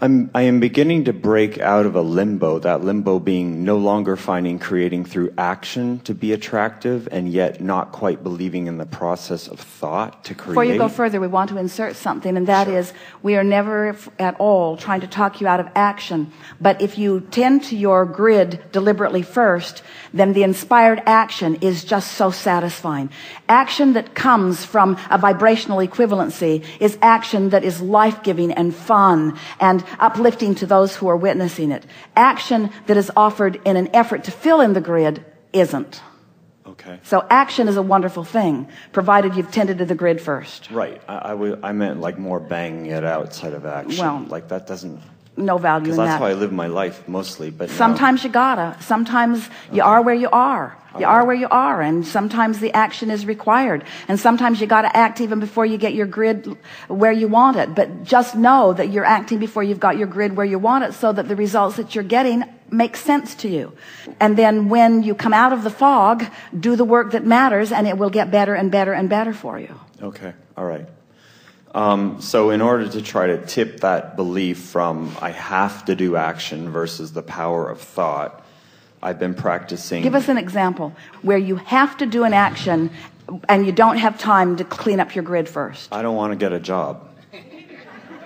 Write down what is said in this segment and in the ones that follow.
I am beginning to break out of a limbo, that limbo being no longer finding creating through action to be attractive, and yet not quite believing in the process of thought to create. Before you go further, we want to insert something, and that is, we are never at all trying to talk you out of action. But if you tend to your grid deliberately first, then the inspired action is just so satisfying. Action that comes from a vibrational equivalency is action that is life-giving and fun and uplifting to those who are witnessing it. Action that is offered in an effort to fill in the grid isn't. Okay. So action is a wonderful thing, provided you've tended to the grid first. Right. I meant like more banging it outside of action. Well, like that doesn't... No value in that. Because that's how I live my life mostly. But sometimes you gotta. Sometimes you are where you are. You are where you are, and sometimes the action is required. And sometimes you gotta act even before you get your grid where you want it. But just know that you're acting before you've got your grid where you want it, so that the results that you're getting make sense to you. And then when you come out of the fog, do the work that matters, and it will get better and better and better for you. Okay. All right. So in order to try to tip that belief from I have to do action versus the power of thought, I've been practicing. Give us an example where you have to do an action and you don't have time to clean up your grid first. I don't want to get a job.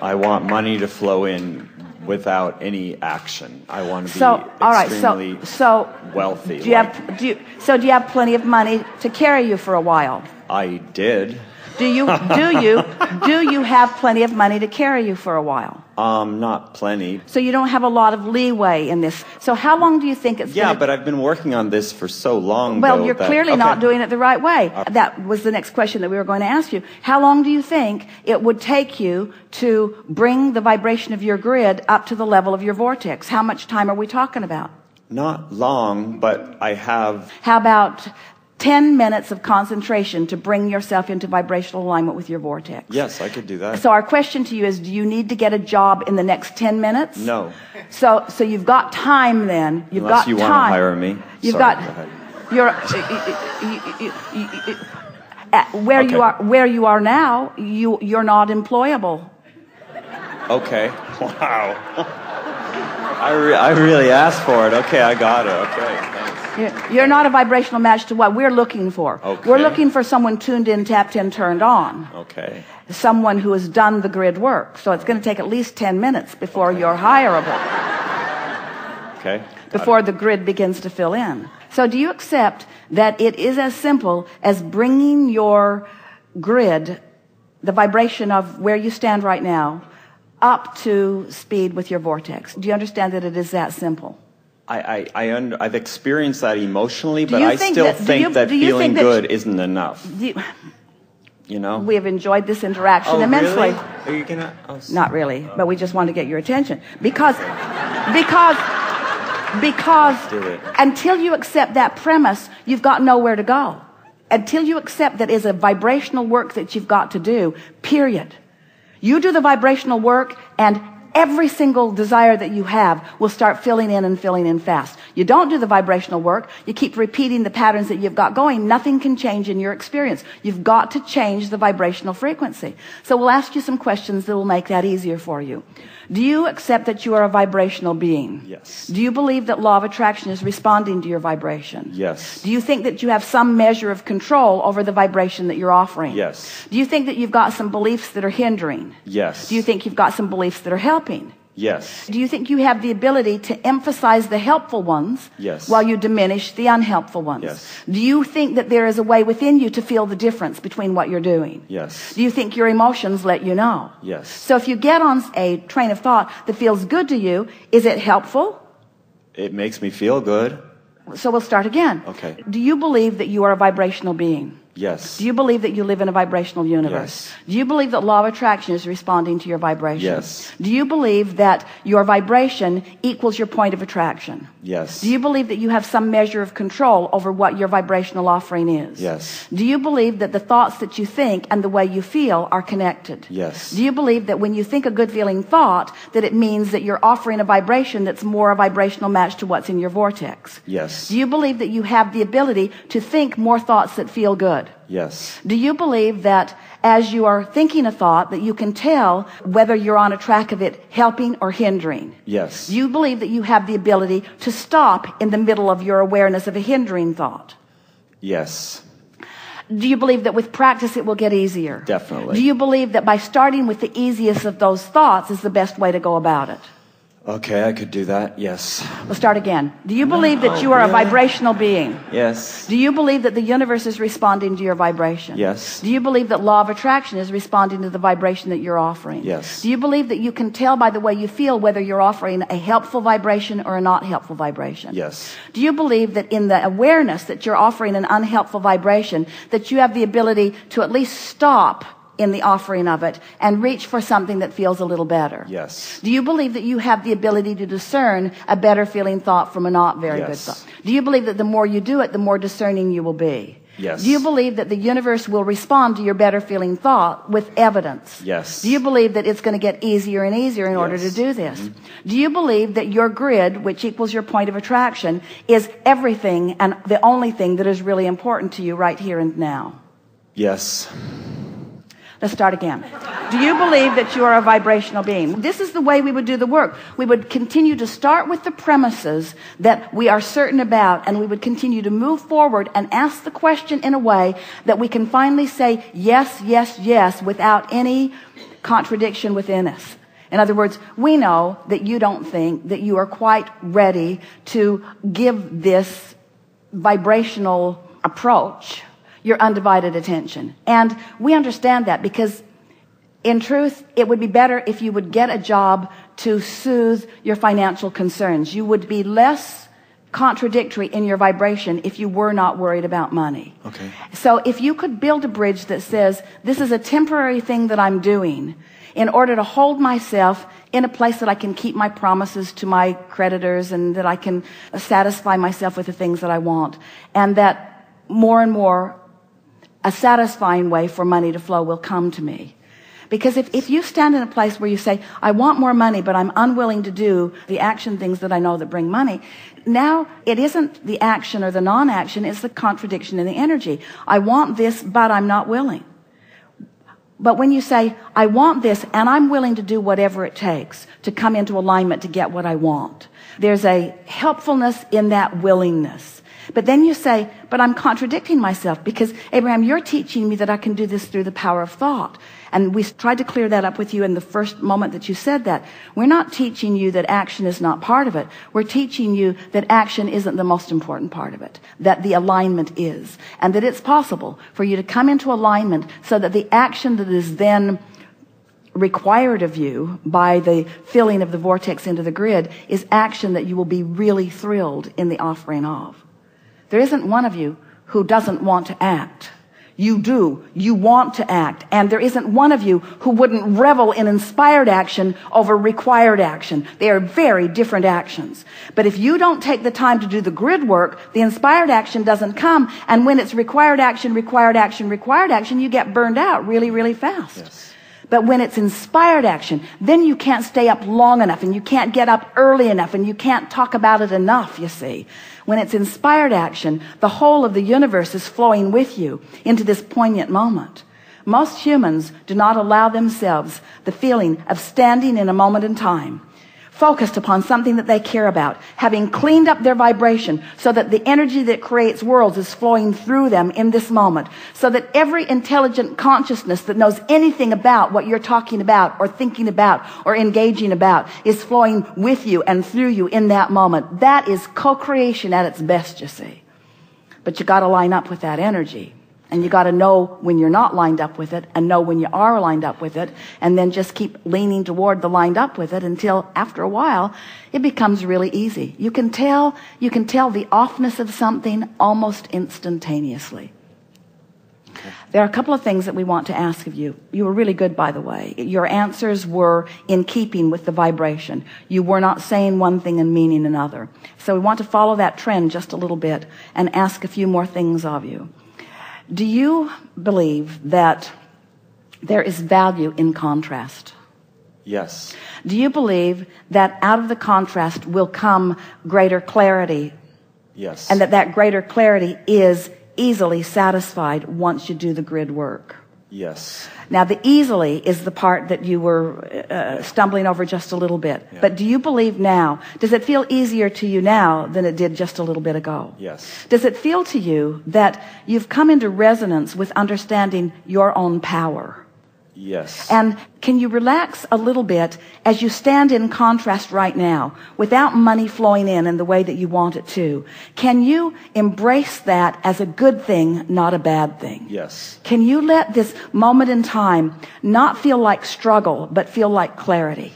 I want money to flow in without any action. I want to be extremely wealthy. Do you have plenty of money to carry you for a while? I did. Do you have plenty of money to carry you for a while? Not plenty. So you don't have a lot of leeway in this. So how long do you think it's Yeah, but I've been working on this for so long. Well, you're clearly not doing it the right way. That was the next question that we were going to ask you. How long do you think it would take you to bring the vibration of your grid up to the level of your vortex? How much time are we talking about? Not long, but I have... How about 10 minutes of concentration to bring yourself into vibrational alignment with your vortex? Yes, I could do that. So our question to you is, do you need to get a job in the next 10 minutes? No. So you've got time then. You've Unless got you time. want to hire me. You've Sorry, got where you are now, you're not employable. Okay. Wow. I really asked for it. Okay, I got it. Okay, thanks. You're not a vibrational match to what we're looking for. Okay. We're looking for someone tuned in, tapped in, turned on. Okay. Someone who has done the grid work. So it's going to take at least 10 minutes before you're hireable. Okay. Before the grid begins to fill in. So do you accept that it is as simple as bringing your grid, the vibration of where you stand right now, up to speed with your vortex? Do you understand that it is that simple? I've experienced that emotionally, but I still think that feeling good isn't enough. You know? We have enjoyed this interaction immensely. Really? Are you gonna? Not really, but we just want to get your attention. Because until you accept that premise, you've got nowhere to go. Until you accept that is a vibrational work that you've got to do, period. You do the vibrational work, and every single desire that you have will start filling in fast. You don't do the vibrational work, you keep repeating the patterns that you've got going, nothing can change in your experience. You've got to change the vibrational frequency. So we'll ask you some questions that will make that easier for you. Do you accept that you are a vibrational being? Yes. Do you believe that law of attraction is responding to your vibration? Yes. Do you think that you have some measure of control over the vibration that you're offering? Yes. Do you think that you've got some beliefs that are hindering? Yes. Do you think you've got some beliefs that are helping? Yes. Do you think you have the ability to emphasize the helpful ones Yes. while you diminish the unhelpful ones? Yes. Do you think that there is a way within you to feel the difference between what you're doing? Yes. Do you think your emotions let you know? Yes. So if you get on a train of thought that feels good to you, is it helpful? It makes me feel good. So we'll start again. Okay. Do you believe that you are a vibrational being? Yes. Do you believe that you live in a vibrational universe? Yes. Do you believe that law of attraction is responding to your vibration? Yes. Do you believe that your vibration equals your point of attraction? Yes. Do you believe that you have some measure of control over what your vibrational offering is? Yes. Do you believe that the thoughts that you think and the way you feel are connected? Yes. Do you believe that when you think a good feeling thought, that it means that you're offering a vibration that's more a vibrational match to what's in your vortex? Yes. Do you believe that you have the ability to think more thoughts that feel good? Yes. Do you believe that as you are thinking a thought, that you can tell whether you're on a track of it helping or hindering? Yes. Do you believe that you have the ability to stop in the middle of your awareness of a hindering thought? Yes. Do you believe that with practice it will get easier? Definitely. Do you believe that by starting with the easiest of those thoughts is the best way to go about it? Okay, I could do that. Yes. We'll start again. Do you believe that you are a vibrational being? Yes. Do you believe that the universe is responding to your vibration? Yes. Do you believe that law of attraction is responding to the vibration that you're offering? Yes. Do you believe that you can tell by the way you feel whether you're offering a helpful vibration or a not helpful vibration? Yes. Do you believe that in the awareness that you're offering an unhelpful vibration, that you have the ability to at least stop in the offering of it and reach for something that feels a little better? Yes. Do you believe that you have the ability to discern a better feeling thought from a not very good thought? Do you believe that the more you do it, the more discerning you will be? Yes. Do you believe that the universe will respond to your better feeling thought with evidence? Yes. Do you believe that it's going to get easier and easier in order to do this? Mm-hmm. Do you believe that your grid, which equals your point of attraction, is everything and the only thing that is really important to you right here and now? Yes. Let's start again. Do you believe that you are a vibrational being? This is the way we would do the work. We would continue to start with the premises that we are certain about, and we would continue to move forward and ask the question in a way that we can finally say yes, yes, yes without any contradiction within us. In other words, we know that you don't think that you are quite ready to give this vibrational approach your undivided attention. And we understand that because in truth, it would be better if you would get a job to soothe your financial concerns. You would be less contradictory in your vibration if you were not worried about money. Okay. So if you could build a bridge that says, this is a temporary thing that I'm doing in order to hold myself in a place that I can keep my promises to my creditors and that I can satisfy myself with the things that I want, and that more and more a satisfying way for money to flow will come to me. Because if you stand in a place where you say, I want more money, but I'm unwilling to do the action things that I know that bring money, now it isn't the action or the non-action, it's the contradiction in the energy. I want this, but I'm not willing. But when you say, I want this, and I'm willing to do whatever it takes to come into alignment to get what I want, there's a helpfulness in that willingness. But then you say, but I'm contradicting myself because, Abraham, you're teaching me that I can do this through the power of thought. And we tried to clear that up with you in the first moment that you said that. We're not teaching you that action is not part of it. We're teaching you that action isn't the most important part of it, that the alignment is, and that it's possible for you to come into alignment so that the action that is then required of you by the filling of the vortex into the grid is action that you will be really thrilled in the offering of. There isn't one of you who doesn't want to act. You do. You want to act. And there isn't one of you who wouldn't revel in inspired action over required action. They are very different actions. But if you don't take the time to do the grid work, the inspired action doesn't come. And when it's required action, required action, required action, you get burned out really, really fast. Yes. But when it's inspired action, then you can't stay up long enough, and you can't get up early enough, and you can't talk about it enough, you see. When it's inspired action, the whole of the universe is flowing with you into this poignant moment. Most humans do not allow themselves the feeling of standing in a moment in time, focused upon something that they care about, having cleaned up their vibration so that the energy that creates worlds is flowing through them in this moment, so that every intelligent consciousness that knows anything about what you're talking about or thinking about or engaging about is flowing with you and through you in that moment. That is co-creation at its best, you see. But you got to line up with that energy. And you got to know when you're not lined up with it and know when you are lined up with it, and then just keep leaning toward the lined up with it until after a while it becomes really easy. You can tell the offness of something almost instantaneously. Okay. There are a couple of things that we want to ask of you. You were really good, by the way. Your answers were in keeping with the vibration. You were not saying one thing and meaning another. So we want to follow that trend just a little bit and ask a few more things of you. Do you believe that there is value in contrast? Yes. Do you believe that out of the contrast will come greater clarity? Yes. And that greater clarity is easily satisfied once you do the grid work? Yes. Now, the easily is the part that you were stumbling over just a little bit. Yeah. But do you believe now, does it feel easier to you now than it did just a little bit ago? Yes. Does it feel to you that you've come into resonance with understanding your own power? Yes. And can you relax a little bit as you stand in contrast right now without money flowing in the way that you want it to? Can you embrace that as a good thing, not a bad thing? Yes. Can you let this moment in time not feel like struggle, but feel like clarity?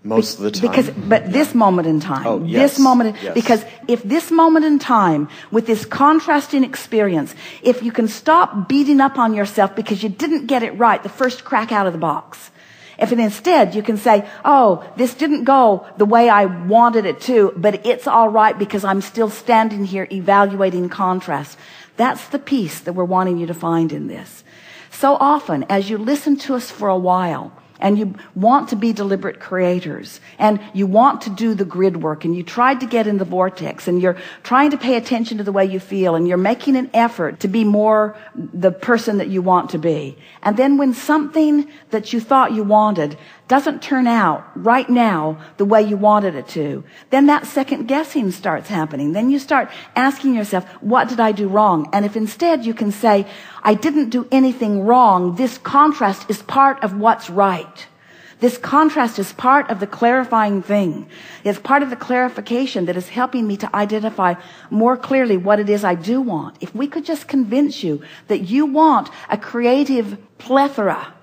Most of the time. This moment in time. Oh, yes. This moment, Yes. Because if this moment in time, with this contrasting experience, if you can stop beating up on yourself because you didn't get it right the first crack out of the box, if instead you can say, oh, this didn't go the way I wanted it to, but it's all right because I'm still standing here evaluating contrast. That's the peace that we're wanting you to find in this. So often, as you listen to us for a while, and you want to be deliberate creators, and you want to do the grid work, and you tried to get in the vortex, and you're trying to pay attention to the way you feel, and you're making an effort to be more the person that you want to be. And then when something that you thought you wanted doesn't turn out right now the way you wanted it to, then that second guessing starts happening. Then you start asking yourself, what did I do wrong? And if instead you can say, I didn't do anything wrong, this contrast is part of what's right. This contrast is part of the clarifying thing. It's part of the clarification that is helping me to identify more clearly what it is I do want. If we could just convince you that you want a creative plethora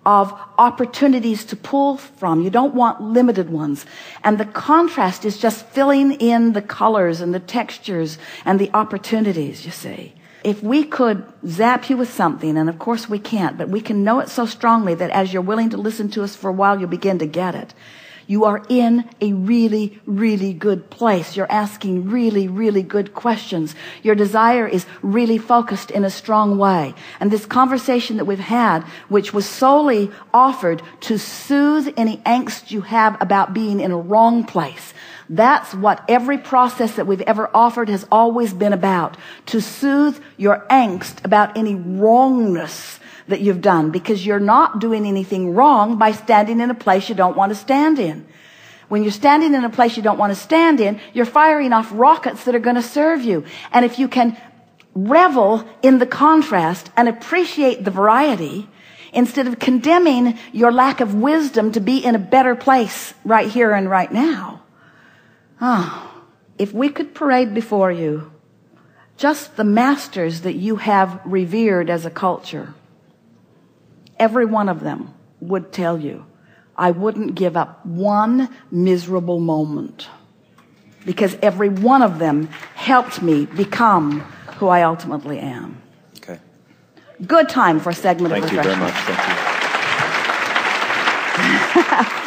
of opportunities to pull from. You don't want limited ones. And the contrast is just filling in the colors and the textures and the opportunities, you see. If we could zap you with something, and of course we can't, but we can know it so strongly that as you're willing to listen to us for a while, you'll begin to get it. You are in a really, really good place. You're asking really, really good questions. Your desire is really focused in a strong way. And this conversation that we've had, which was solely offered to soothe any angst you have about being in a wrong place, that's what every process that we've ever offered has always been about. To soothe your angst about any wrongness that you've done, because you're not doing anything wrong by standing in a place you don't want to stand in. When you're standing in a place you don't want to stand in, you're firing off rockets that are going to serve you. And if you can revel in the contrast and appreciate the variety, instead of condemning your lack of wisdom to be in a better place right here and right now, if we could parade before you just the masters that you have revered as a culture, every one of them would tell you, I wouldn't give up one miserable moment, because every one of them helped me become who I ultimately am. Okay. Good time for a segment of refreshment. Thank you very much. Thank you.